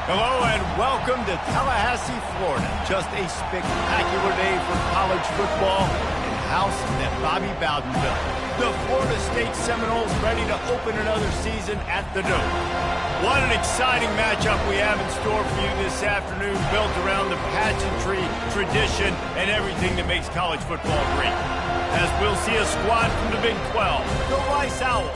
Hello and welcome to Tallahassee, Florida. Just a spectacular day for college football in the house that Bobby Bowden built. The Florida State Seminoles ready to open another season at the Dome. What an exciting matchup we have in store for you this afternoon, built around the pageantry, tradition, and everything that makes college football great. As we'll see a squad from the Big 12, the Rice Owls,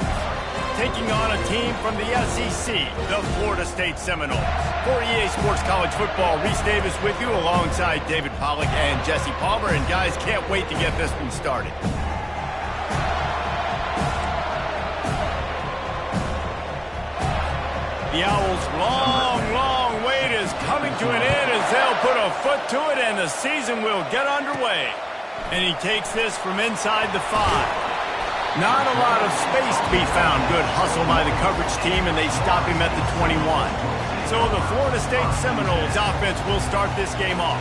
taking on a team from the SEC, the Florida State Seminoles. For EA Sports College Football, Reese Davis with you alongside David Pollack and Jesse Palmer. And guys, can't wait to get this one started. The Owls' long wait is coming to an end as they'll put a foot to it and the season will get underway. And he takes this from inside the 5. Not a lot of space to be found. Good hustle by the coverage team, and they stop him at the 21. So the Florida State Seminoles offense will start this game off.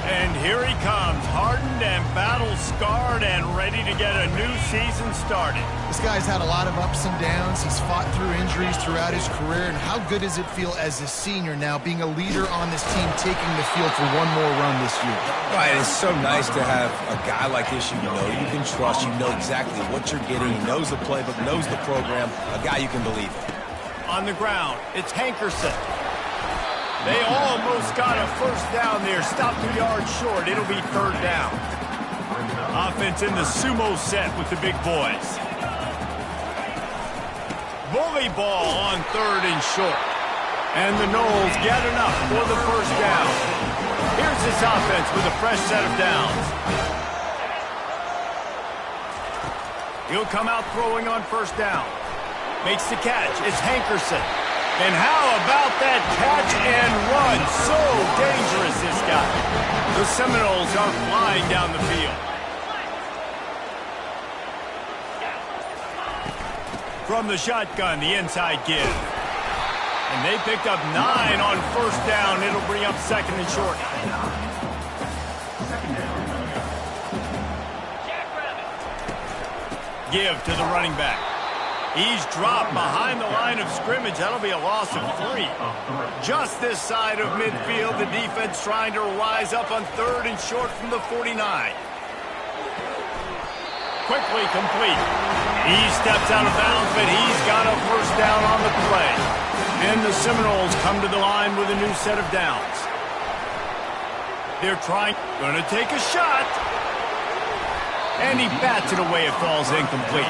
And here he comes, hardened and battle-scarred and ready to get a new season started. This guy's had a lot of ups and downs. He's fought through injuries throughout his career. And how good does it feel as a senior now, being a leader on this team, taking the field for one more run this year? Right, it's so nice to have a guy like this you you can trust, you know exactly what you're getting. He knows the playbook, knows the program, a guy you can believe in. On the ground, it's Hankerson. They almost got a first down there. Stopped 2 yards short. It'll be third down. Offense in the sumo set with the big boys. Bully ball on third and short. And the Noles get enough for the first down. Here's this offense with a fresh set of downs. He'll come out throwing on first down. Makes the catch. It's Hankerson. And how about that catch and run? So dangerous, this guy. The Seminoles are flying down the field. From the shotgun, the inside give. And they picked up 9 on first down. It'll bring up second and short. Give to the running back. He's dropped behind the line of scrimmage. That'll be a loss of 3. Just this side of midfield, the defense trying to rise up on third and short from the 49. Quickly complete. He steps out of bounds, but he's got a first down on the play. And the Seminoles come to the line with a new set of downs. They're gonna take a shot. And he bats it away. It falls incomplete.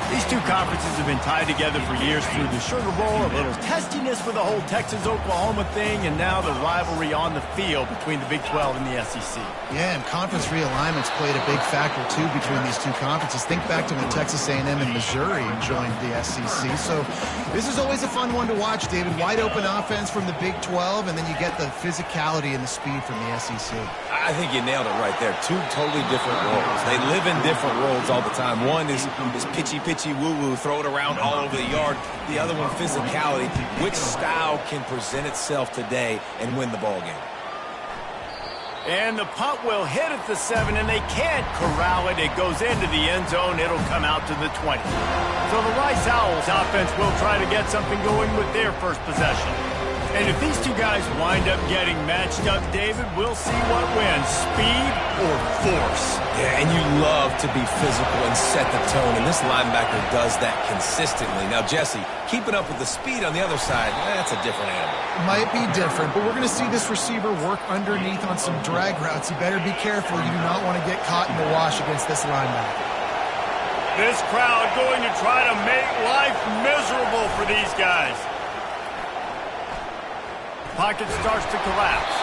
These two conferences have been tied together for years through the Sugar Bowl, a little testiness with the whole Texas-Oklahoma thing, and now the rivalry on the field between the Big 12 and the SEC. Yeah, and conference realignments played a big factor, too, between these two conferences. Think back to when Texas A&M and Missouri joined the SEC. So this is always a fun one to watch, David. Wide-open offense from the Big 12, and then you get the physicality and the speed from the SEC. I think you nailed it right there. Two totally different roles. They live in different roles all the time. One is pitchy woo-woo, throw it around all over the yard. The other one, physicality. Which style can present itself today and win the ball game? And the punt will hit at the 7, and they can't corral it. It goes into the end zone. It'll come out to the 20. So the Rice Owls offense will try to get something going with their first possession. And if these two guys wind up getting matched up, David, we'll see what wins, speed or force. Yeah, and you love to be physical and set the tone, and this linebacker does that consistently. Now, Jesse, keeping up with the speed on the other side, that's a different animal. Might be different, but we're going to see this receiver work underneath on some drag routes. You better be careful. You do not want to get caught in the wash against this linebacker. This crowd going to try to make life miserable for these guys. Pocket starts to collapse.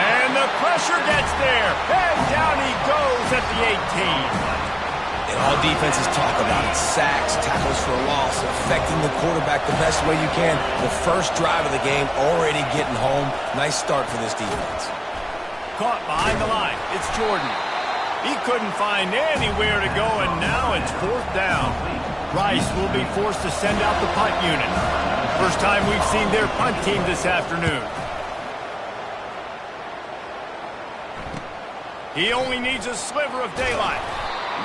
And the pressure gets there. And down he goes at the 18. And all defenses talk about it. Sacks, tackles for a loss, affecting the quarterback the best way you can. The first drive of the game already getting home. Nice start for this defense. Caught behind the line. It's Jordan. He couldn't find anywhere to go, and now it's fourth down. Rice will be forced to send out the punt unit. First time we've seen their punt team this afternoon. He only needs a sliver of daylight.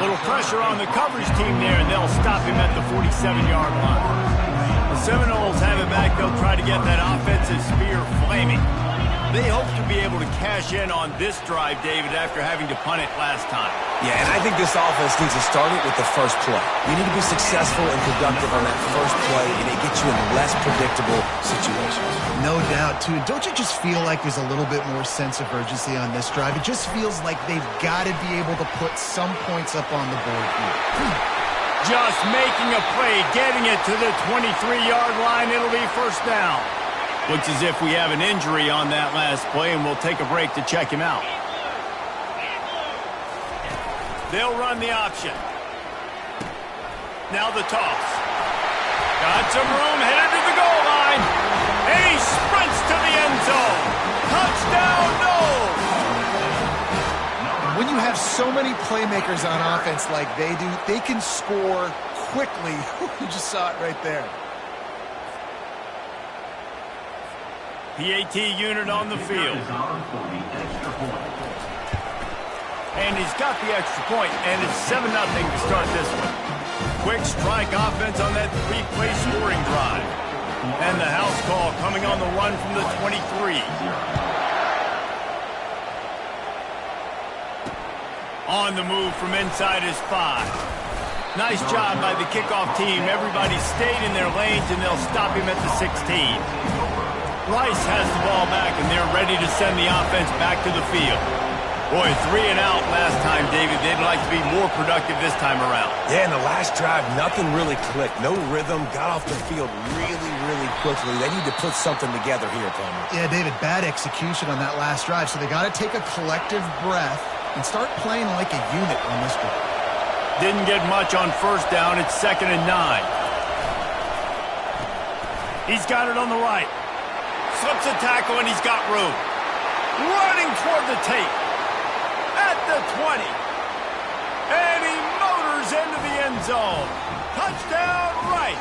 Little pressure on the coverage team there, and they'll stop him at the 47-yard line. The Seminoles have it back. They'll try to get that offensive spear flaming. They hope to be able to cash in on this drive, David, after having to punt it last time. Yeah, and I think this offense needs to start it with the first play. You need to be successful and productive on that first play, and it gets you in less predictable situations. No doubt, too. Don't you just feel like there's a little bit more sense of urgency on this drive? It just feels like they've got to be able to put some points up on the board here. Just making a play, getting it to the 23-yard line. It'll be first down. Looks as if we have an injury on that last play, and we'll take a break to check him out. They'll run the option. Now the toss. Got some room, headed to the goal line. And he sprints to the end zone. Touchdown, no! When you have so many playmakers on offense like they do, they can score quickly. You just saw it right there. PAT unit on the field. And he's got the extra point, and it's 7-0 to start this one. Quick strike offense on that 3-play scoring drive. And the house call coming on the run from the 23. On the move from inside his 5. Nice job by the kickoff team. Everybody stayed in their lanes, and they'll stop him at the 16. Rice has the ball back, and they're ready to send the offense back to the field. Boy, 3 and out last time, David. They'd like to be more productive this time around. Yeah, in the last drive, nothing really clicked. No rhythm. Got off the field really quickly. They need to put something together here, Palmer. Yeah, David, bad execution on that last drive, so they got to take a collective breath and start playing like a unit on this one. Didn't get much on first down. It's 2nd and 9. He's got it on the right. Slips a tackle, and he's got room. Running toward the tape. At the 20. And he motors into the end zone. Touchdown, Rice.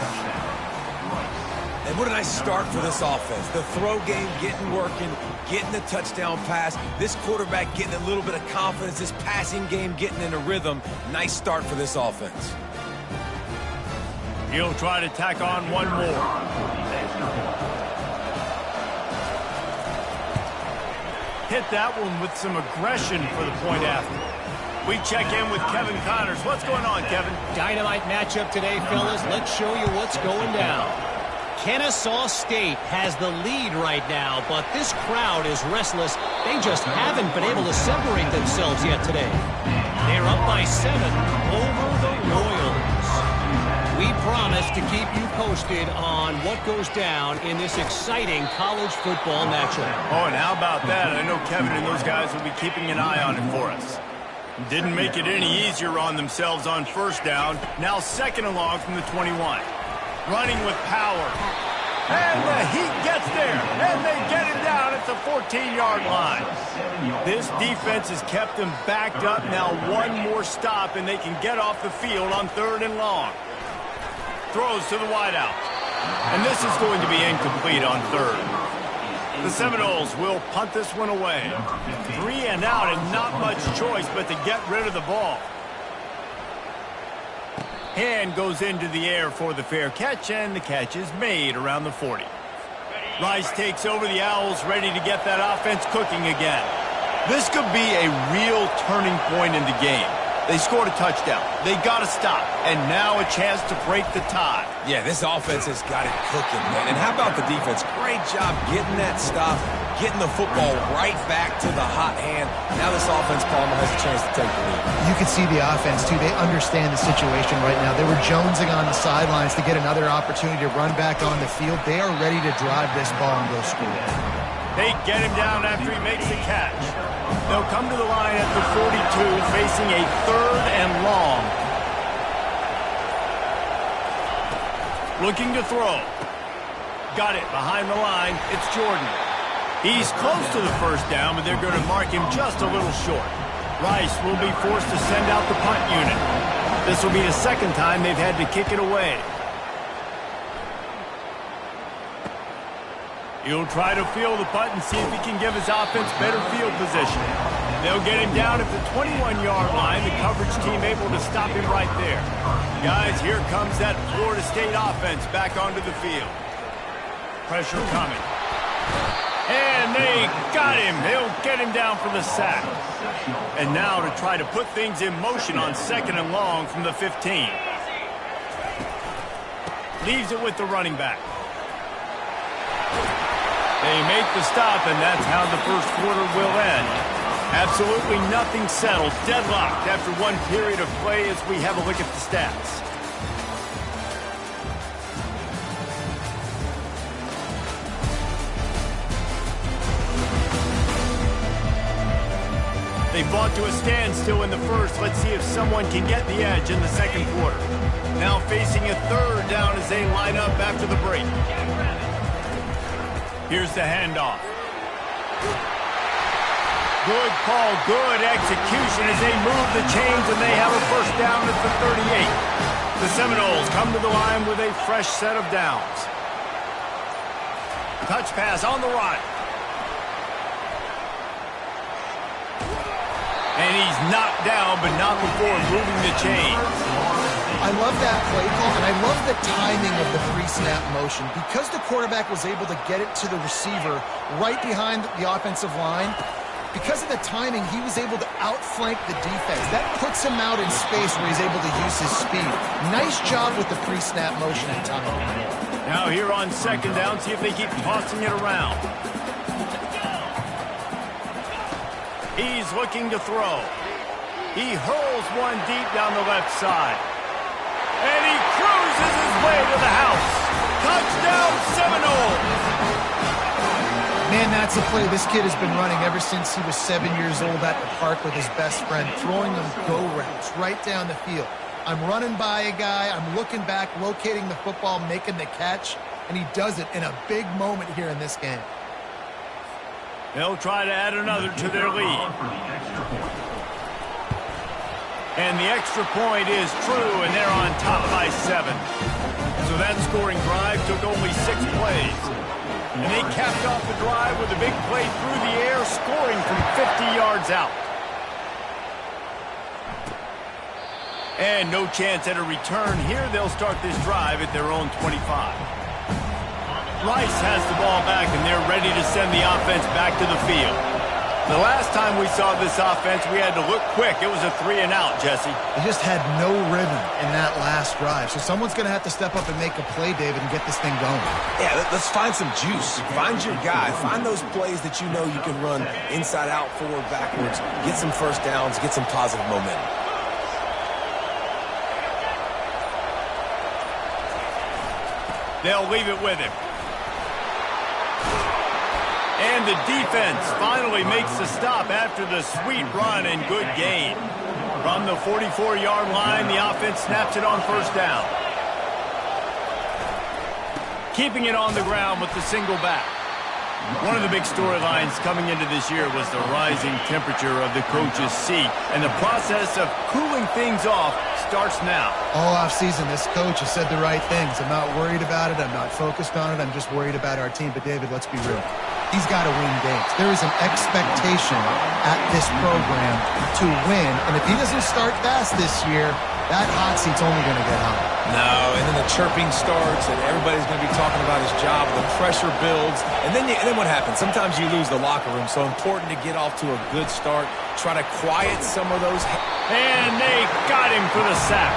And what a nice start for this offense. The throw game getting working, getting the touchdown pass. This quarterback getting a little bit of confidence. This passing game getting in a rhythm. Nice start for this offense. He'll try to tack on one more. Hit that one with some aggression for the point after. We check in with Kevin Connors. What's going on, Kevin? Dynamite matchup today, fellas. Let's show you what's going down. Kennesaw State has the lead right now, but this crowd is restless. They just haven't been able to separate themselves yet today. They're up by 7 over the Royals. We promise to keep you posted on what goes down in this exciting college football matchup. Oh, and how about that? I know Kevin and those guys will be keeping an eye on it for us. Didn't make it any easier on themselves on first down. Now 2nd and long from the 21. Running with power. And the heat gets there. And they get him down at the 14-yard line. This defense has kept them backed up. Now one more stop, and they can get off the field on 3rd and long. Throws to the wideout. And this is going to be incomplete on 3rd. The Seminoles will punt this one away. 3 and out, and not much choice but to get rid of the ball. Hand goes into the air for the fair catch, and the catch is made around the 40. Rice takes over the Owls, ready to get that offense cooking again. This could be a real turning point in the game. They scored a touchdown. They got to stop. And now a chance to break the tie. Yeah, this offense has got it cooking, man. And how about the defense? Great job getting that stop, getting the football right back to the hot hand. Now this offense, Palmer, has a chance to take the lead. You can see the offense, too. They understand the situation right now. They were jonesing on the sidelines to get another opportunity to run back on the field. They are ready to drive this ball and go score. They get him down after he makes the catch. They'll come to the line at the 42, facing a 3rd and long. Looking to throw. Got it behind the line. It's Jordan. He's close to the first down, but they're going to mark him just a little short. Rice will be forced to send out the punt unit. This will be the 2nd time they've had to kick it away. He'll try to field the punt and see if he can give his offense better field position. They'll get him down at the 21-yard line. The coverage team able to stop him right there. Guys, here comes that Florida State offense back onto the field. Pressure coming. And they got him. They'll get him down for the sack. And now to try to put things in motion on 2nd and long from the 15. Leaves it with the running back. They make the stop, and that's how the first quarter will end. Absolutely nothing settled. Deadlocked after one period of play as we have a look at the stats. They fought to a standstill in the first. Let's see if someone can get the edge in the second quarter. Now facing a 3rd down as they line up after the break. Here's the handoff. Good call, good execution as they move the chains, and they have a first down at the 38. The Seminoles come to the line with a fresh set of downs. Touch pass on the right. And he's knocked down, but not before moving the chains. I love that play call, and I love the timing of the pre-snap motion. Because the quarterback was able to get it to the receiver right behind the offensive line, because of the timing, he was able to outflank the defense. That puts him out in space where he's able to use his speed. Nice job with the pre-snap motion and timing. Now here on 2nd down, see if they keep tossing it around. He's looking to throw. He hurls one deep down the left side. And he cruises his way to the house. Touchdown, Seminoles! Man, that's a play this kid has been running ever since he was 7 years old at the park with his best friend, throwing them go routes right down the field. I'm running by a guy, I'm looking back, locating the football, making the catch, and he does it in a big moment here in this game. They'll try to add another to their lead. And the extra point is true, and they're on top by 7. So that scoring drive took only 6 plays. And they capped off the drive with a big play through the air, scoring from 50 yards out. And no chance at a return here. They'll start this drive at their own 25. Rice has the ball back, and they're ready to send the offense back to the field. The last time we saw this offense, we had to look quick. It was a 3-and-out, Jesse. They just had no rhythm in that last drive. So someone's going to have to step up and make a play, David, and get this thing going. Yeah, let's find some juice. Find your guy. Find those plays that you know you can run inside out, forward, backwards. Get some first downs. Get some positive momentum. They'll leave it with him. And the defense finally makes the stop after the sweet run and good gain. From the 44-yard line, the offense snaps it on first down. Keeping it on the ground with the single back. One of the big storylines coming into this year was the rising temperature of the coach's seat, and the process of cooling things off starts now. All offseason, this coach has said the right things. I'm not worried about it. I'm not focused on it. I'm just worried about our team. But, David, let's be real. He's got to win games. There is an expectation at this program to win, and if he doesn't start fast this year, that hot seat's only going to get hot. No, and then the chirping starts, and everybody's going to be talking about his job. The pressure builds, and then what happens? Sometimes you lose the locker room, so important to get off to a good start. Try to quiet some of those. And they got him for the sack.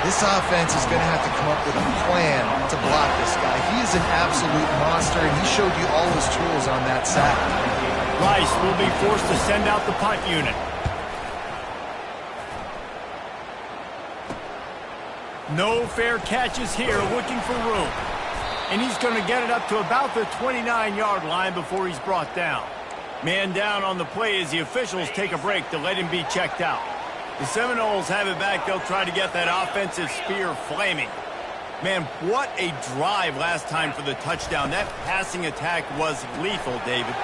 This offense is going to have to come up with a plan to block this guy. He is an absolute monster, and he showed you all his tools on that sack. Rice will be forced to send out the punt unit. No fair catches here, looking for room. And he's going to get it up to about the 29-yard line before he's brought down. Man down on the play as the officials take a break to let him be checked out. The Seminoles have it back. They'll try to get that offensive spear flaming. Man, what a drive last time for the touchdown. That passing attack was lethal, David.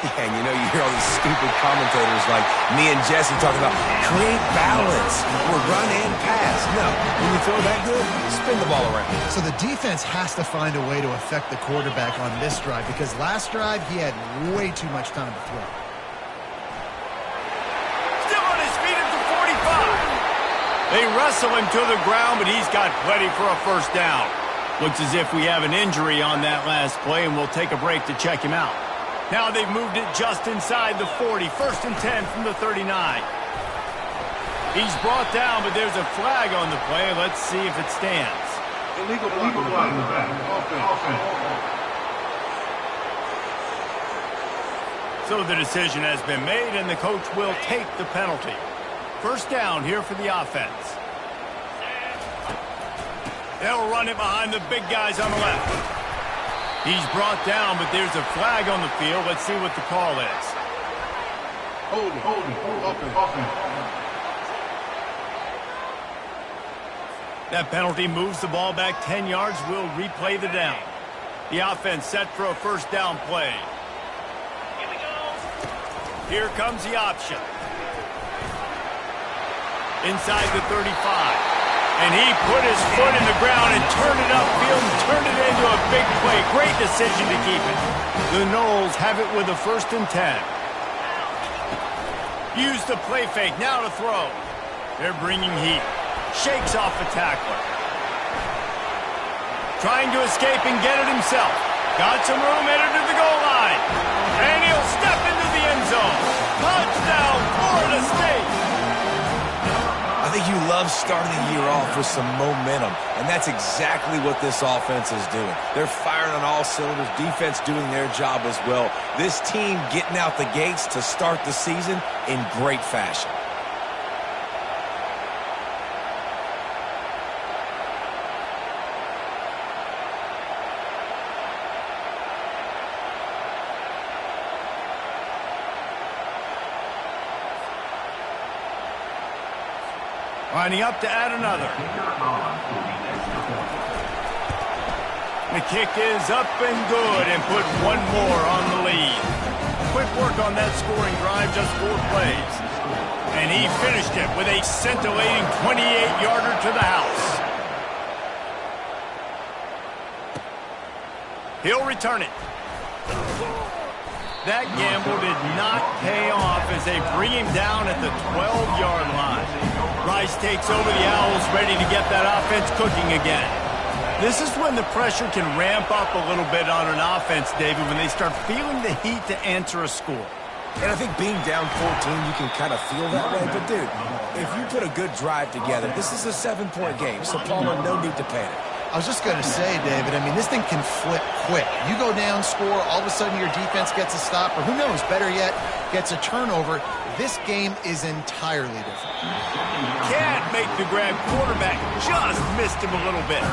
Yeah, and you know, you hear all these stupid commentators like me and Jesse talking about create balance or run and pass. No, when you throw that good, spin the ball around. So the defense has to find a way to affect the quarterback on this drive because last drive he had way too much time to throw. They wrestle him to the ground, but he's got plenty for a first down. Looks as if we have an injury on that last play, and we'll take a break to check him out. Now they've moved it just inside the 40. 1st and 10 from the 39. He's brought down, but there's a flag on the play. Let's see if it stands. Illegal flag in the back. Offense. So the decision has been made, and the coach will take the penalty. First down here for the offense. They'll run it behind the big guys on the left. He's brought down, but there's a flag on the field. Let's see what the call is. Holding. That penalty moves the ball back 10 yards. We'll replay the down. The offense set for a first down play. Here comes the option. Inside the 35. And he put his foot in the ground and turned it upfield and turned it into a big play. Great decision to keep it. The Noles have it with a 1st and 10. Use the play fake. Now to throw. They're bringing heat. Shakes off the tackler. Trying to escape and get it himself. Got some room, headed to the goal line. And he'll step into the end zone. Touchdown, Florida State. I think you love starting the year off with some momentum, and that's exactly what this offense is doing. They're firing on all cylinders, defense doing their job as well. This team getting out the gates to start the season in great fashion. Lining up to add another. The kick is up and good, and put one more on the lead. Quick work on that scoring drive, just 4 plays. And he finished it with a scintillating 28-yarder to the house. He'll return it. That gamble did not pay off as they bring him down at the 12-yard line. Rice takes over the Owls, ready to get that offense cooking again. This is when the pressure can ramp up a little bit on an offense, David, when they start feeling the heat to answer a score. And I think being down 14, you can kind of feel that way. But, dude, if you put a good drive together, this is a 7-point game, so Palmer, no need to panic. I was just going to say, David, I mean, this thing can flip quick. You go down, score, all of a sudden your defense gets a stop, or who knows, better yet, gets a turnover. This game is entirely different. Can't make the grab. Quarterback just missed him a little bit.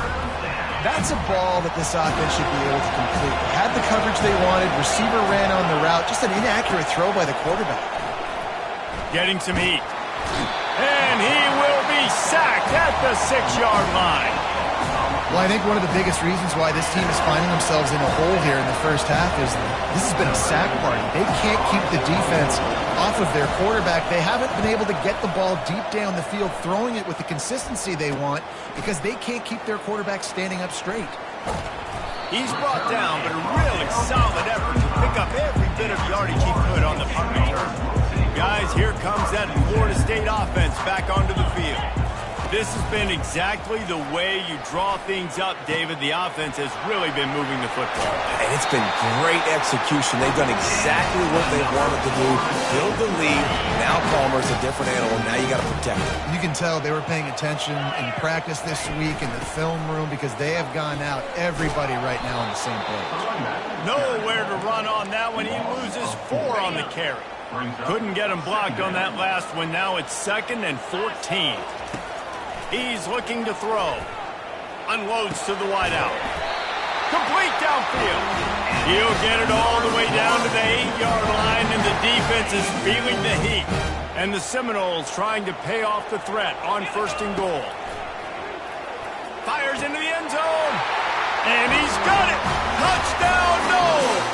That's a ball that this offense should be able to complete. They had the coverage they wanted. Receiver ran on the route. Just an inaccurate throw by the quarterback. Getting some heat. And he will be sacked at the 6-yard line. Well, I think one of the biggest reasons why this team is finding themselves in a hole here in the first half is this has been a sack party. They can't keep the defense off of their quarterback. They haven't been able to get the ball deep down the field, throwing it with the consistency they want because they can't keep their quarterback standing up straight. He's brought down, but a really solid effort to pick up every bit of yardage he could on the punt return. Guys, here comes that Florida State offense back onto the field. This has been exactly the way you draw things up, David. The offense has really been moving the football. And it's been great execution. They've done exactly what they wanted to do. Build the lead. Now Palmer's a different animal. Now you got to protect him. You can tell they were paying attention in practice this week in the film room because they have gone out, everybody right now on the same page. Nowhere to run on that one. He loses 4 on the carry. Couldn't get him blocked on that last one. Now it's 2nd and 14. He's looking to throw. Unloads to the wideout. Complete downfield. He'll get it all the way down to the 8-yard line, and the defense is feeling the heat. And the Seminoles trying to pay off the threat on 1st and goal. Fires into the end zone. And he's got it. Touchdown, Noles.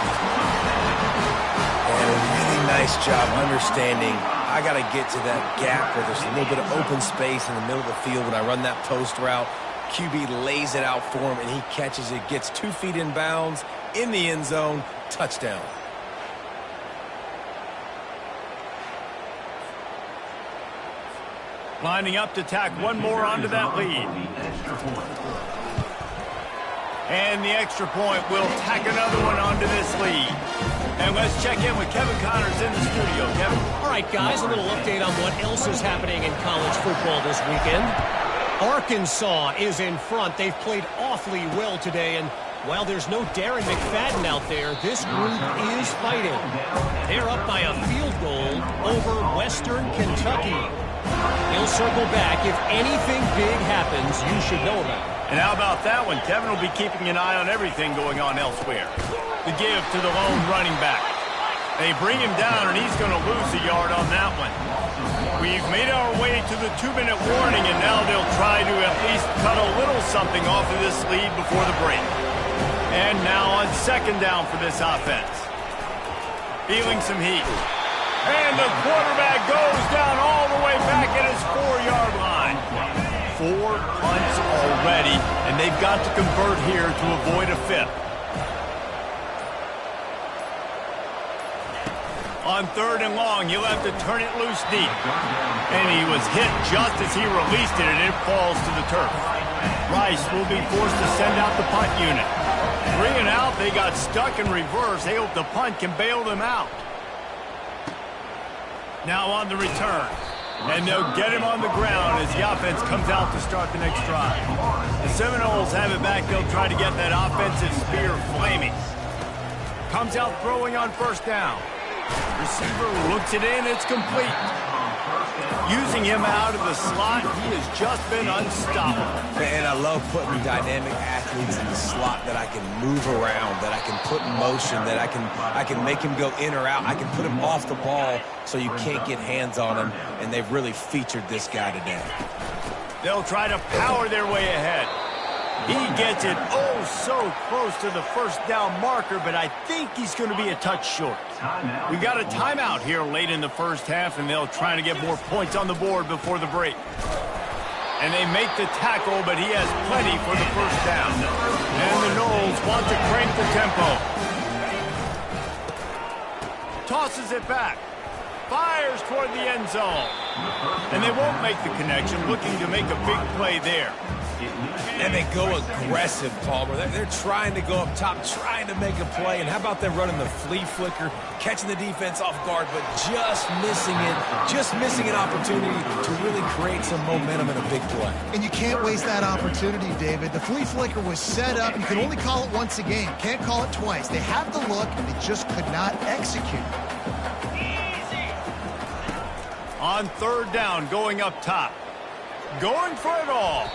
And a really nice job understanding I got to get to that gap where there's a little bit of open space in the middle of the field when I run that post route. QB lays it out for him, and he catches it, gets 2 feet in bounds, in the end zone, touchdown. Lining up to tack one more onto that lead. And the extra point will tack another one onto this lead. And let's check in with Kevin Connors in the studio. Kevin? All right, guys, a little update on what else is happening in college football this weekend. Arkansas is in front. They've played awfully well today, and while there's no Darren McFadden out there, this group is fighting. They're up by a field goal over Western Kentucky. He'll circle back. If anything big happens, you should know about it. And how about that one? Kevin will be keeping an eye on everything going on elsewhere. The give to the lone running back. They bring him down, and he's going to lose a yard on that one. We've made our way to the 2-minute warning, and now they'll try to at least cut a little something off of this lead before the break. And now on second down for this offense. Feeling some heat. And the quarterback goes down all the way back at his 4-yard line. 4 punts already, and they've got to convert here to avoid a fifth. On 3rd and long, he'll have to turn it loose deep. And he was hit just as he released it, and it falls to the turf. Rice will be forced to send out the punt unit. 3 and out, they got stuck in reverse. They hope the punt can bail them out. Now on the return. And they'll get him on the ground as the offense comes out to start the next drive. The Seminoles have it back. They'll try to get that offensive spear flaming. Comes out throwing on 1st down. Receiver looks it in. It's complete. Using him out of the slot, he has just been unstoppable. And I love putting dynamic athletes in the slot that I can move around, that I can put in motion, that I can make him go in or out. I can put him off the ball so you can't get hands on him, and they've really featured this guy today. They'll try to power their way ahead. He gets it so close to the 1st down marker, but I think he's going to be a touch short. We got a timeout here late in the 1st half, and they'll try to get more points on the board before the break. And they make the tackle, but he has plenty for the 1st down. And the Noles want to crank the tempo. Tosses it back. Fires toward the end zone. And they won't make the connection, looking to make a big play there. And they go aggressive, Palmer. They're trying to go up top, trying to make a play. And how about them running the flea flicker, catching the defense off guard, but just missing an opportunity to really create some momentum in a big play. And you can't waste that opportunity, David. The flea flicker was set up. You can only call it once a game. Can't call it twice. They have the look, and they just could not execute. On 3rd down, going up top. Going for it all.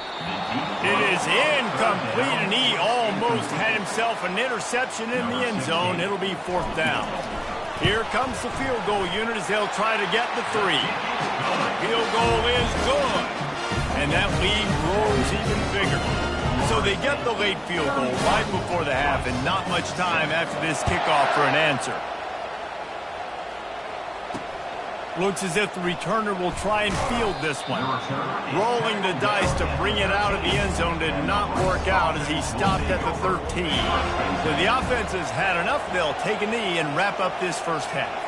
It is incomplete, and he almost had himself an interception in the end zone. It'll be 4th down. Here comes the field goal unit as they'll try to get the 3. Field goal is good. And that lead grows even bigger. So they get the late field goal right before the half, and not much time after this kickoff for an answer. Looks as if the returner will try and field this one. Rolling the dice to bring it out of the end zone did not work out as he stopped at the 13. So the offense has had enough. They'll take a knee and wrap up this 1st half.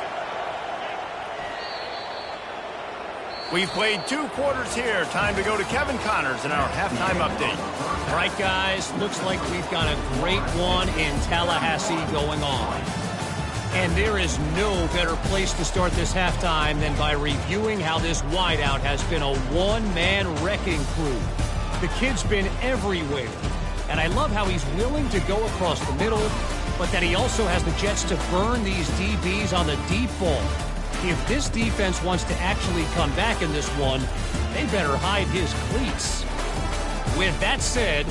We've played 2 quarters here. Time to go to Kevin Connors in our halftime update. All right, guys, looks like we've got a great one in Tallahassee going on. And there is no better place to start this halftime than by reviewing how this wideout has been a one-man wrecking crew. The kid's been everywhere. And I love how he's willing to go across the middle, but that he also has the jets to burn these DBs on the deep ball. If this defense wants to actually come back in this one, they better hide his cleats. With that said,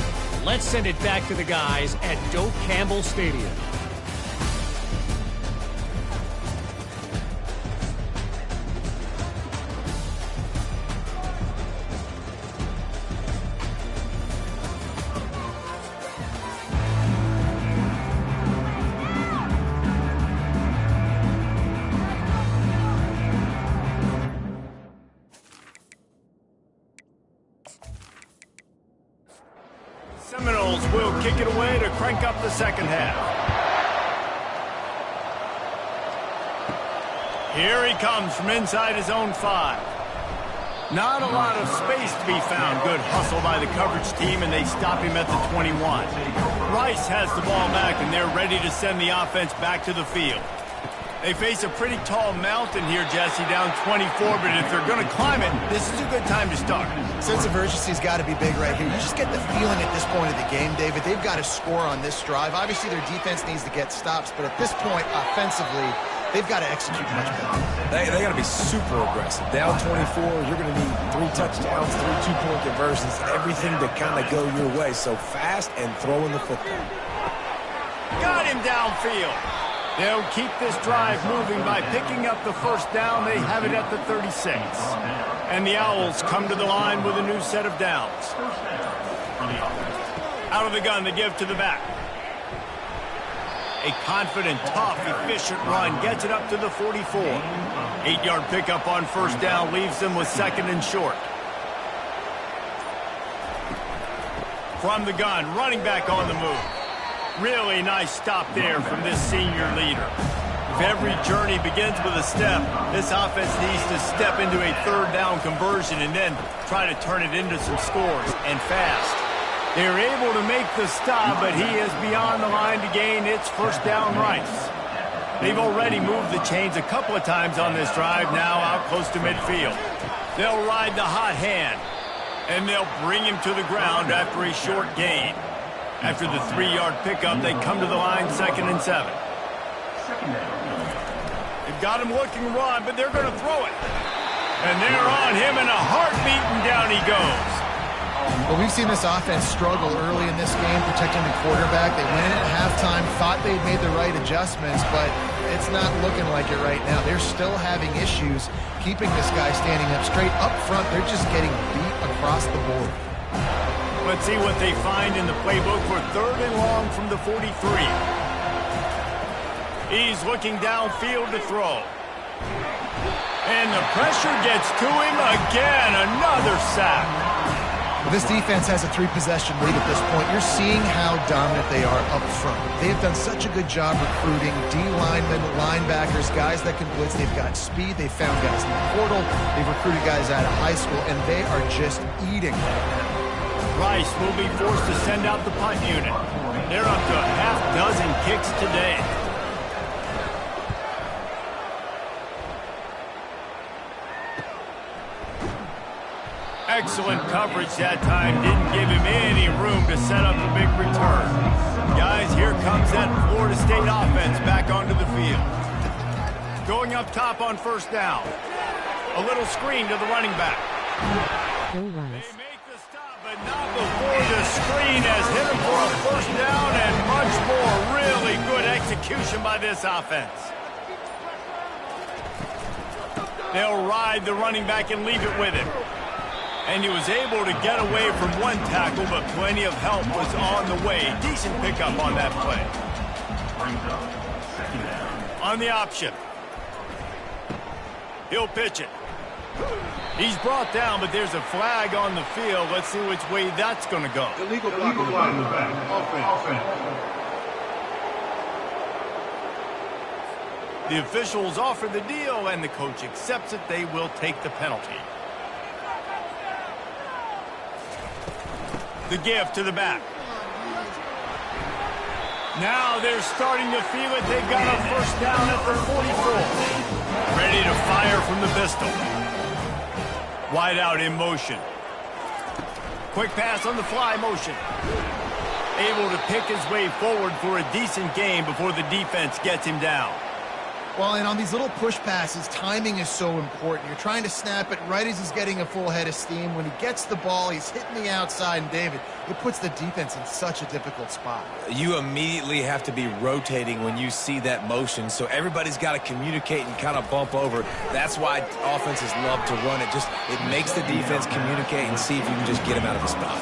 let's send it back to the guys at Doak Campbell Stadium. Seminoles will kick it away to crank up the 2nd half. Here he comes from inside his own 5. Not a lot of space to be found. Good hustle by the coverage team, and they stop him at the 21. Rice has the ball back, and they're ready to send the offense back to the field. They face a pretty tall mountain here, Jesse, down 24, but if they're going to climb it, this is a good time to start. Sense of urgency's got to be big right here. You just get the feeling at this point of the game, David, they've got to score on this drive. Obviously, their defense needs to get stops, but at this point, offensively, they've got to execute much better. They got to be super aggressive. Down 24, you're going to need 3 touchdowns, 3 two-point conversions, everything to kind of go your way. So fast and throwing the football. Got him downfield. They'll keep this drive moving by picking up the first down. They have it at the 36. And the Owls come to the line with a new set of downs. Out of the gun, they give to the back. A confident, tough, efficient run gets it up to the 44. 8-yard pickup on first down leaves them with second and short. From the gun, running back on the move. Really nice stop there from this senior leader. If every journey begins with a step, this offense needs to step into a third down conversion and then try to turn it into some scores, and fast. They're able to make the stop, but he is beyond the line to gain. It's first down Rice. They've already moved the chains a couple of times on this drive, now out close to midfield. They'll ride the hot hand, and they'll bring him to the ground after a short gain. After the 3-yard pickup, they come to the line, 2nd and 7. They've got him looking run, but they're going to throw it. And they're on him in a heartbeat, and down he goes. Well, we've seen this offense struggle early in this game, protecting the quarterback. They went in at halftime, thought they'd made the right adjustments, but it's not looking like it right now. They're still having issues keeping this guy standing up straight. Up front, they're just getting beat across the board. Let's see what they find in the playbook for 3rd and long from the 43. He's looking downfield to throw. And the pressure gets to him again. Another sack. Well, this defense has a 3-possession lead at this point. You're seeing how dominant they are up front. They've done such a good job recruiting D-linemen, linebackers, guys that can blitz. They've got speed. They've found guys in the portal. They've recruited guys out of high school, and they are just eating right now. Rice will be forced to send out the punt unit. They're up to a half-dozen kicks today. Excellent coverage that time. Didn't give him any room to set up a big return. Guys, here comes that Florida State offense back onto the field. Going up top on first down. A little screen to the running back. They make the stop, but not before the screen has hit him for a first down and much more. Really good execution by this offense. They'll ride the running back and leave it with him. And he was able to get away from one tackle, but plenty of help was on the way. Decent pickup on that play. On the option. He'll pitch it. He's brought down, but there's a flag on the field. Let's see which way that's going to go. Illegal block in the back. Offense. The officials offer the deal, and the coach accepts it. They will take the penalty. The give to the back. Now they're starting to feel it. They've got a first down at the 44. Ready to fire from the pistol. Wide out in motion. Quick pass on the fly motion. Able to pick his way forward for a decent gain before the defense gets him down. Well, and on these little push passes, timing is so important. You're trying to snap it right as he's getting a full head of steam. When he gets the ball, he's hitting the outside, and David, it puts the defense in such a difficult spot. You immediately have to be rotating when you see that motion, so everybody's got to communicate and kind of bump over. That's why offenses love to run it. It makes the defense communicate and see if you can just get him out of the spot.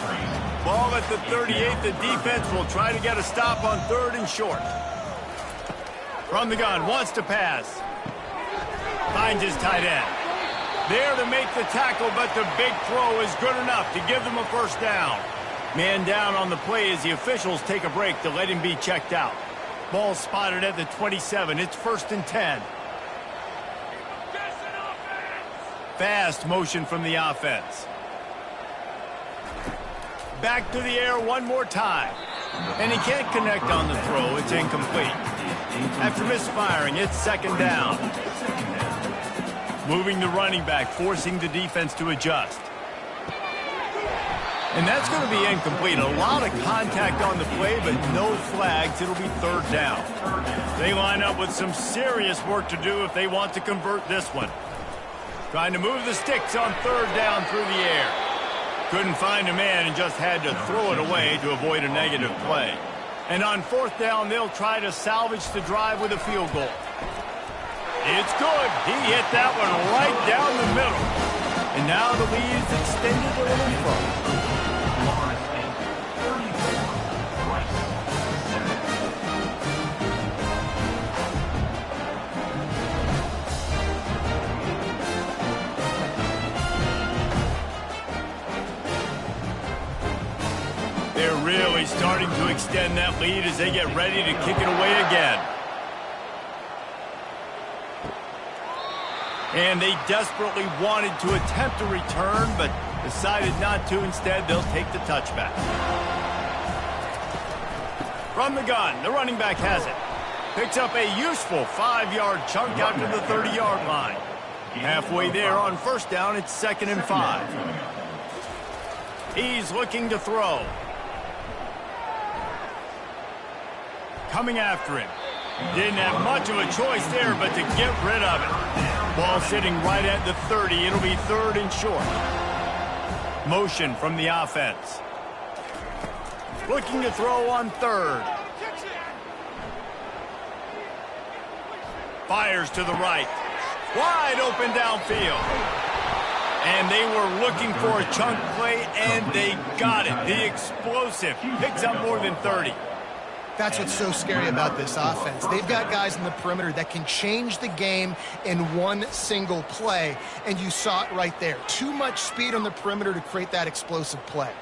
Ball at the 38. The defense will try to get a stop on 3rd and short. From the gun, wants to pass. Finds his tight end. There to make the tackle, but the big throw is good enough to give them a first down. Man down on the play as the officials take a break to let him be checked out. Ball spotted at the 27. It's 1st and 10. Fast motion from the offense. Back to the air one more time. And he can't connect on the throw. It's incomplete. After misfiring, it's second down. Moving the running back, forcing the defense to adjust. And that's going to be incomplete. A lot of contact on the play, but no flags. It'll be third down. They line up with some serious work to do if they want to convert this one. Trying to move the sticks on third down through the air. Couldn't find a man and just had to throw it away to avoid a negative play. And on fourth down, they'll try to salvage the drive with a field goal. It's good. He hit that one right down the middle. And now the lead's extended a little further. They're really starting to extend that lead as they get ready to kick it away again. And they desperately wanted to attempt a return, but decided not to. Instead, they'll take the touchback. From the gun, the running back has it. Picks up a useful 5-yard chunk out to the 30-yard line. Halfway there on first down, it's 2nd and 5. He's looking to throw. Coming after him. Didn't have much of a choice there, but to get rid of it. Ball sitting right at the 30. It'll be 3rd and short. Motion from the offense. Looking to throw on 3rd. Fires to the right. Wide open downfield. And they were looking for a chunk play, and they got it. The explosive picks up more than 30. That's what's so scary about this offense. They've got guys in the perimeter that can change the game in one single play, and you saw it right there. Too much speed on the perimeter to create that explosive play.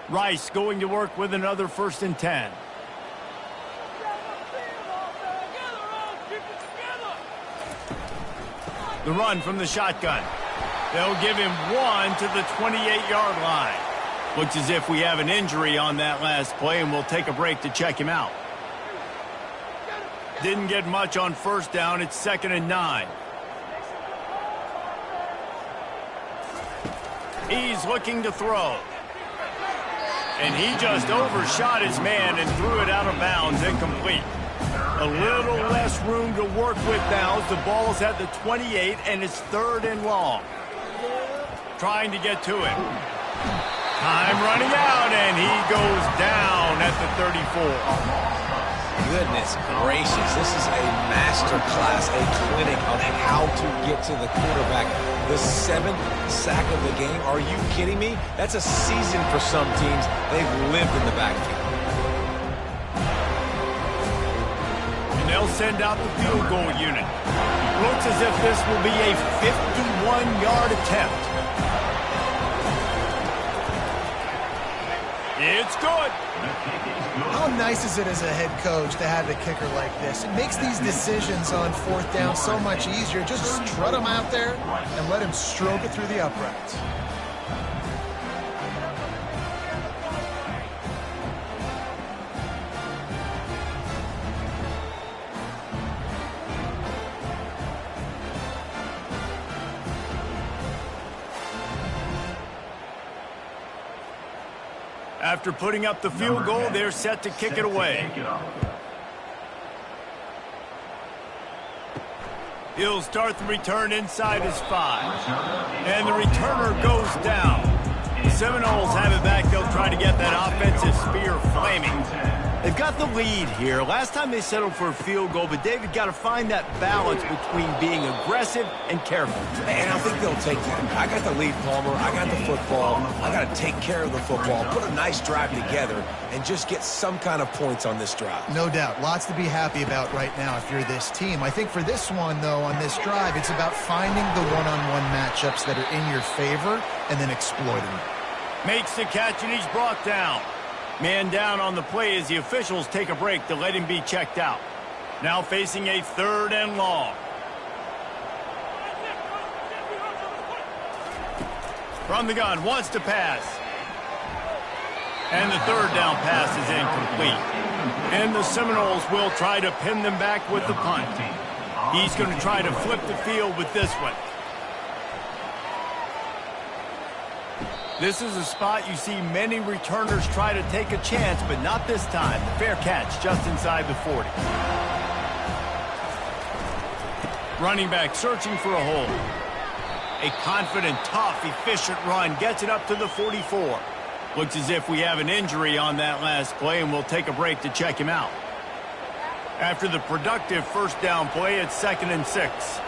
Rice going to work with another 1st and 10. The run from the shotgun. They'll give him 1 to the 28-yard line. Looks as if we have an injury on that last play, and we'll take a break to check him out. Didn't get much on first down. It's 2nd and 9. He's looking to throw. And he just overshot his man and threw it out of bounds, incomplete. A little less room to work with now as the ball's at the 28, and it's 3rd and long. Trying to get to it. Time running out, and he goes down at the 34. Goodness gracious, this is a master class, a clinic on how to get to the quarterback. The 7th sack of the game, are you kidding me? That's a season for some teams. They've lived in the backfield. And they'll send out the field goal unit. Looks as if this will be a 51-yard attempt. It's good. How nice is it as a head coach to have a kicker like this? It makes these decisions on 4th down so much easier. Just strut him out there and let him stroke it through the uprights. After putting up the field goal, they're set to kick it away. He'll start the return inside his 5. And the returner goes down. The Seminoles have it back. They'll try to get that offensive spear flaming. They've got the lead here. Last time they settled for a field goal, but David got to find that balance between being aggressive and careful. And I think they'll take that. I got the lead, Palmer. I got the football. I got to take care of the football, put a nice drive together, and just get some kind of points on this drive. No doubt. Lots to be happy about right now if you're this team. I think for this one, though, on this drive, it's about finding the one-on-one matchups that are in your favor and then exploiting them. Makes the catch, and he's brought down. Man down on the play as the officials take a break to let him be checked out. Now facing a 3rd and long. From the gun, wants to pass. And the 3rd down pass is incomplete. And the Seminoles will try to pin them back with the punt. He's going to try to flip the field with this one. This is a spot you see many returners try to take a chance, but not this time. The fair catch just inside the 40. Running back searching for a hole. A confident, tough, efficient run gets it up to the 44. Looks as if we have an injury on that last play, and we'll take a break to check him out. After the productive 1st down play, it's 2nd and 6.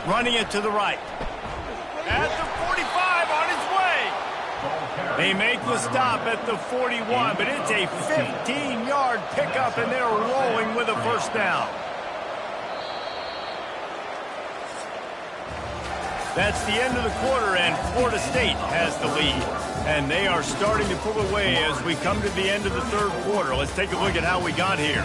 Running it to the right. At the 45, on his way. They make the stop at the 41, but it's a 15-yard pickup, and they're rolling with a 1st down. That's the end of the quarter, and Florida State has the lead. And they are starting to pull away as we come to the end of the 3rd quarter. Let's take a look at how we got here.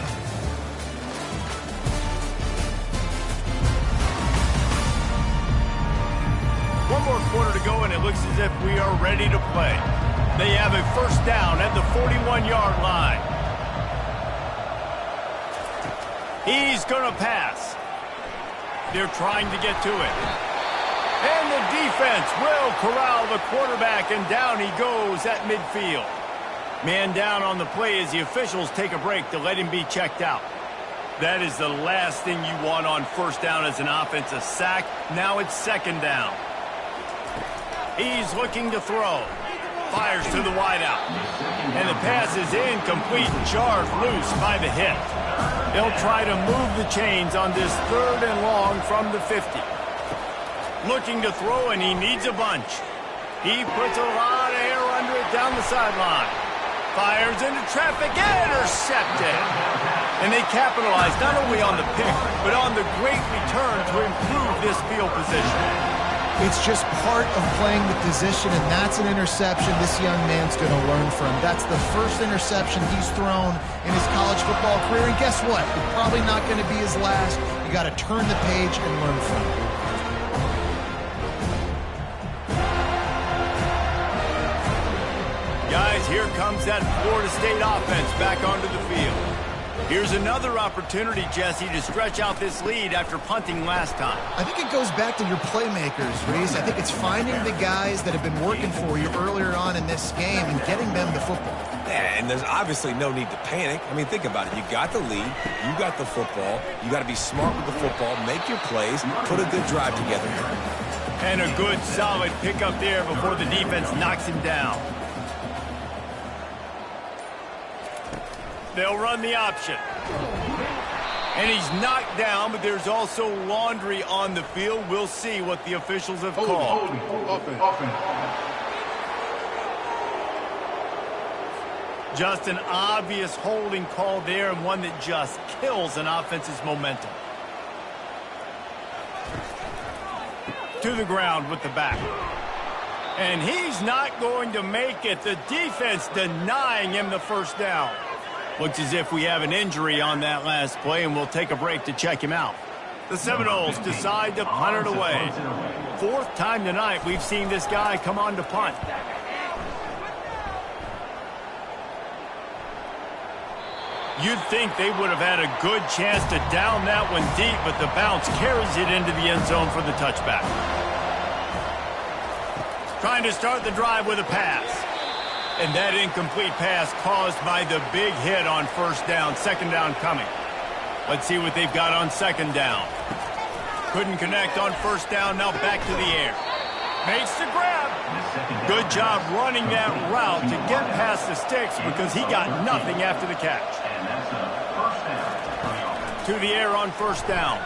One more quarter to go, and it looks as if we are ready to play. They have a 1st down at the 41-yard line. He's going to pass. They're trying to get to it. And the defense will corral the quarterback, and down he goes at midfield. Man down on the play as the officials take a break to let him be checked out. That is the last thing you want on 1st down as an offense, a sack. Now it's 2nd down. He's looking to throw. Fires to the wideout. And the pass is incomplete, jarred loose by the hit. They'll try to move the chains on this 3rd and long from the 50. Looking to throw, and he needs a bunch. He puts a lot of air under it down the sideline. Fires into traffic, intercepted. And they capitalize not only on the pick, but on the great return to improve this field position. It's just part of playing the position, and that's an interception this young man's going to learn from. That's the 1st interception he's thrown in his college football career, and guess what? It's probably not going to be his last. You got to turn the page and learn from it. Guys, here comes that Florida State offense back onto the field. Here's another opportunity, Jesse, to stretch out this lead after punting last time. I think it goes back to your playmakers, Reese. I think it's finding the guys that have been working for you earlier on in this game and getting them the football. Yeah, and there's obviously no need to panic. I mean, think about it. You got the lead. You got the football. You got to be smart with the football, make your plays, put a good drive together. And a good, solid pickup there before the defense knocks him down. They'll run the option. And he's knocked down, but there's also laundry on the field. We'll see what the officials have called. Just an obvious holding call there, and one that just kills an offense's momentum. To the ground with the back. And he's not going to make it. The defense denying him the 1st down. Looks as if we have an injury on that last play, and we'll take a break to check him out. The Seminoles decide to punt it away. 4th time tonight we've seen this guy come on to punt. You'd think they would have had a good chance to down that one deep, but the bounce carries it into the end zone for the touchback. Trying to start the drive with a pass. And that incomplete pass caused by the big hit on 1st down. 2nd down coming. Let's see what they've got on 2nd down. Couldn't connect on 1st down. Now back to the air. Makes the grab. Good job running that route to get past the sticks because he got nothing after the catch. To the air on 1st down.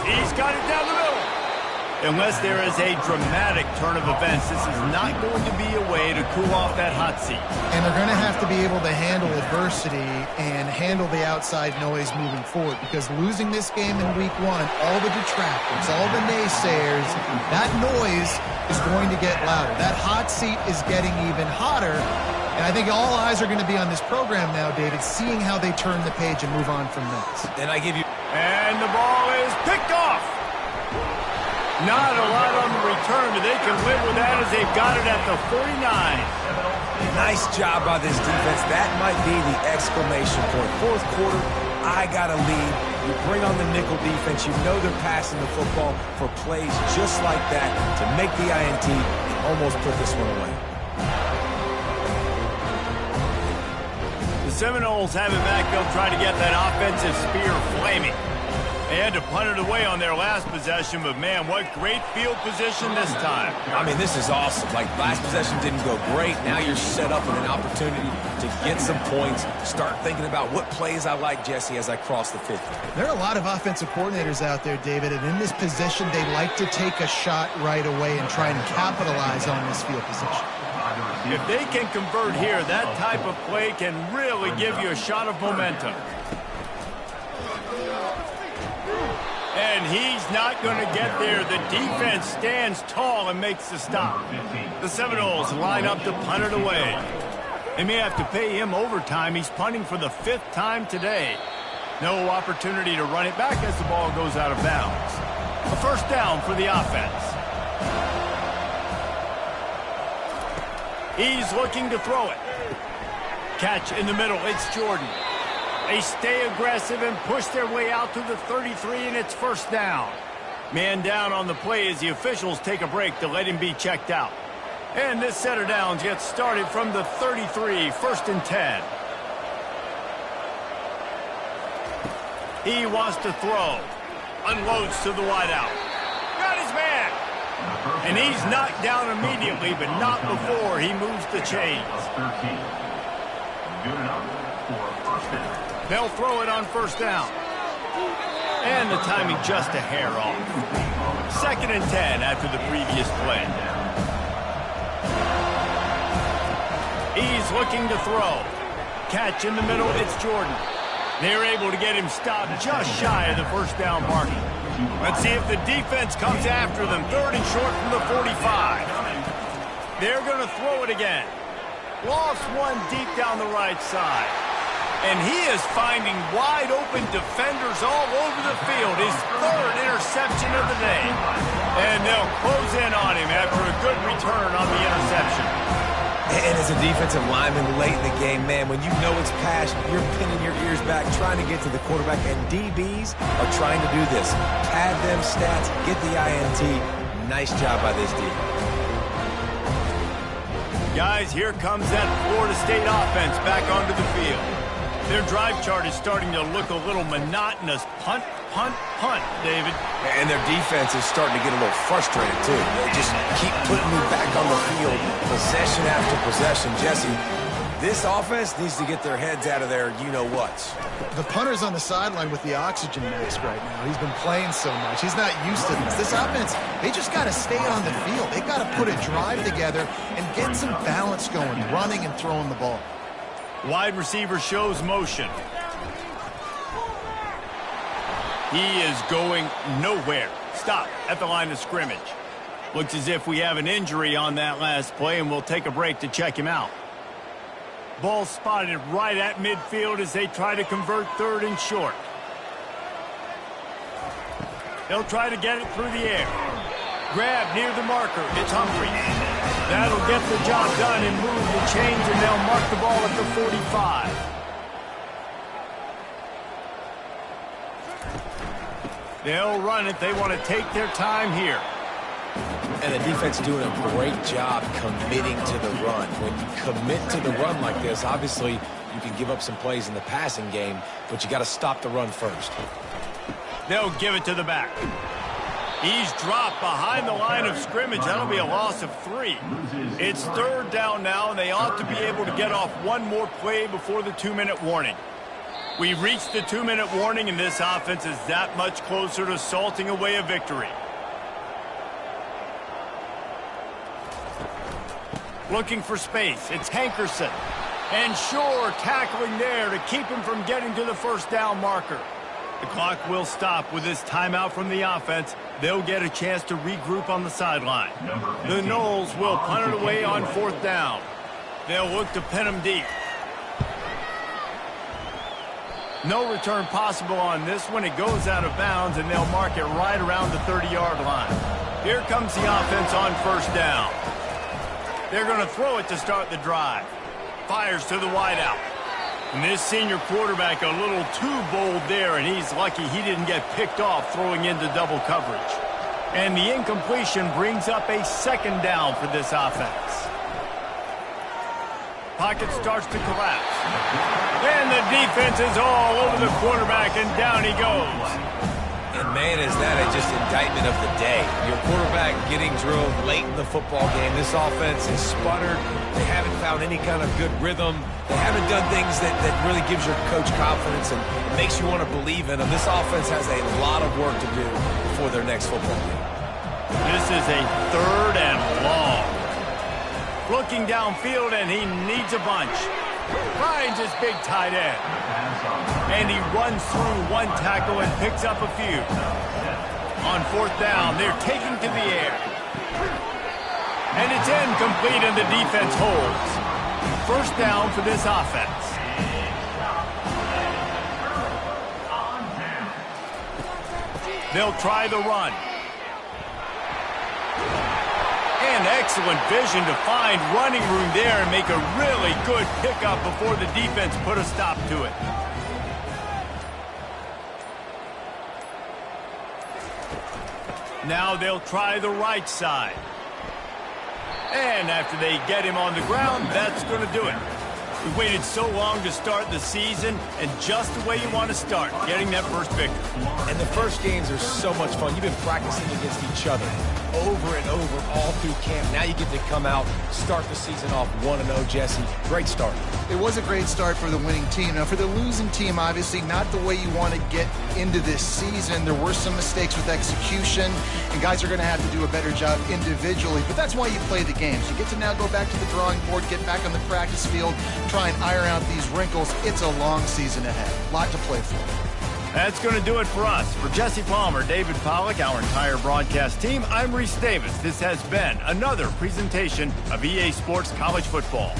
He's got it down the middle. Unless there is a dramatic turn of events, this is not going to be a way to cool off that hot seat. And they're going to have to be able to handle adversity and handle the outside noise moving forward, because losing this game in week 1, all the detractors, all the naysayers, that noise is going to get louder. That hot seat is getting even hotter, And I think all eyes are going to be on this program now, David, seeing how they turn the page and move on from this. And I give you... And the ball is picked off. Not a lot on the return, but they can live with that as they've got it at the 49. Nice job by this defense. That might be the exclamation point. Fourth quarter, I got a lead. You bring on the nickel defense. You know they're passing the football for plays just like that to make the INT and almost put this one away. The Seminoles have it back. They'll try to get that offensive spear flaming. They had to punt it away on their last possession, but man, what great field position this time. I mean, this is awesome. Like, last possession didn't go great. Now you're set up with an opportunity to get some points. Start thinking about what plays I like, Jesse, as I cross the 50. There are a lot of offensive coordinators out there, David, and in this position, they like to take a shot right away and try and capitalize on this field position. If they can convert here, that type of play can really give you a shot of momentum. And he's not going to get there. The defense stands tall and makes the stop. The Seminoles line up to punt it away. They may have to pay him overtime. He's punting for the 5th time today. No opportunity to run it back as the ball goes out of bounds. A first down for the offense. He's looking to throw it. Catch in the middle. It's Jordan. They stay aggressive and push their way out to the 33, and it's first down. Man down on the play as the officials take a break to let him be checked out. And this set of downs gets started from the 33, 1st and 10. He wants to throw. Unloads to the wideout. Got his man. And he's knocked down immediately, but not before he moves the chains. Good enough for first down. They'll throw it on first down. And the timing just a hair off. 2nd and 10 after the previous play. He's looking to throw. Catch in the middle, it's Jordan. They're able to get him stopped just shy of the first down mark. Let's see if the defense comes after them. 3rd and short from the 45. They're going to throw it again. Lost one deep down the right side. And he is finding wide open defenders all over the field. His 3rd interception of the day. And they'll close in on him after a good return on the interception. And as a defensive lineman late in the game, man, when you know it's past, you're pinning your ears back, trying to get to the quarterback. And DBs are trying to do this. Pad them stats, get the INT. Nice job by this D. Guys, here comes that Florida State offense back onto the field. Their drive chart is starting to look a little monotonous. Punt, punt, punt, David. And their defense is starting to get a little frustrated, too. They just keep putting me back on the field, possession after possession. Jesse, this offense needs to get their heads out of their you-know-whats. The punter's on the sideline with the oxygen mask right now. He's been playing so much. He's not used to this. This offense, they just got to stay on the field. They've got to put a drive together and get some balance going, running and throwing the ball. Wide receiver shows motion. He is going nowhere. Stop at the line of scrimmage. Looks as if we have an injury on that last play, and we'll take a break to check him out. Ball spotted right at midfield as they try to convert 3rd and short. They'll try to get it through the air. Grab near the marker. It's Humphrey. That'll get the job done and move the chains, and they'll mark the ball at the 45. They'll run it. They want to take their time here. And the defense doing a great job committing to the run. When you commit to the run like this, obviously you can give up some plays in the passing game, but you got to stop the run first. They'll give it to the back. He's dropped behind the line of scrimmage. That'll be a loss of 3. It's 3rd down now, and they ought to be able to get off one more play before the 2-minute warning. We've reached the 2-minute warning, and this offense is that much closer to salting away a victory. Looking for space. It's Hankerson. And Shore tackling there to keep him from getting to the first down marker. The clock will stop with this timeout from the offense. They'll get a chance to regroup on the sideline. The Noles will punt it away on 4th down. They'll look to pin him deep. No return possible on this one. It goes out of bounds, and they'll mark it right around the 30-yard line. Here comes the offense on first down. They're going to throw it to start the drive. Fires to the wideout. And this senior quarterback a little too bold there, and he's lucky he didn't get picked off throwing into double coverage. And the incompletion brings up a second down for this offense. Pocket starts to collapse. And the defense is all over the quarterback, and down he goes. And man, is that just indictment of the day. Your quarterback getting drilled late in the football game. This offense is sputtered. They haven't found any kind of good rhythm. They haven't done things that really gives your coach confidence and makes you want to believe in them. This offense has a lot of work to do before their next football game. This is a 3rd and long. Looking downfield, and he needs a bunch. Finds his big tight end. And he runs through one tackle and picks up a few. On 4th down, they're taking to the air. And it's incomplete, and the defense holds. First down for this offense. They'll try the run. And excellent vision to find running room there and make a really good pickup before the defense put a stop to it. Now they'll try the right side. And after they get him on the ground, that's going to do it. We waited so long to start the season, and just the way you want to start, getting that first victory. And the first games are so much fun. You've been practicing against each other over and over all through camp. Now you get to come out, start the season off 1-0, Jesse. Great start. It was a great start for the winning team. Now, for the losing team, obviously not the way you want to get into this season. There were some mistakes with execution, and guys are going to have to do a better job individually. But that's why you play the games. You get to now go back to the drawing board, get back on the practice field, try and iron out these wrinkles. It's a long season ahead. A lot to play for. That's going to do it for us. For Jesse Palmer, David Pollack, our entire broadcast team, I'm Reese Davis. This has been another presentation of EA Sports College Football.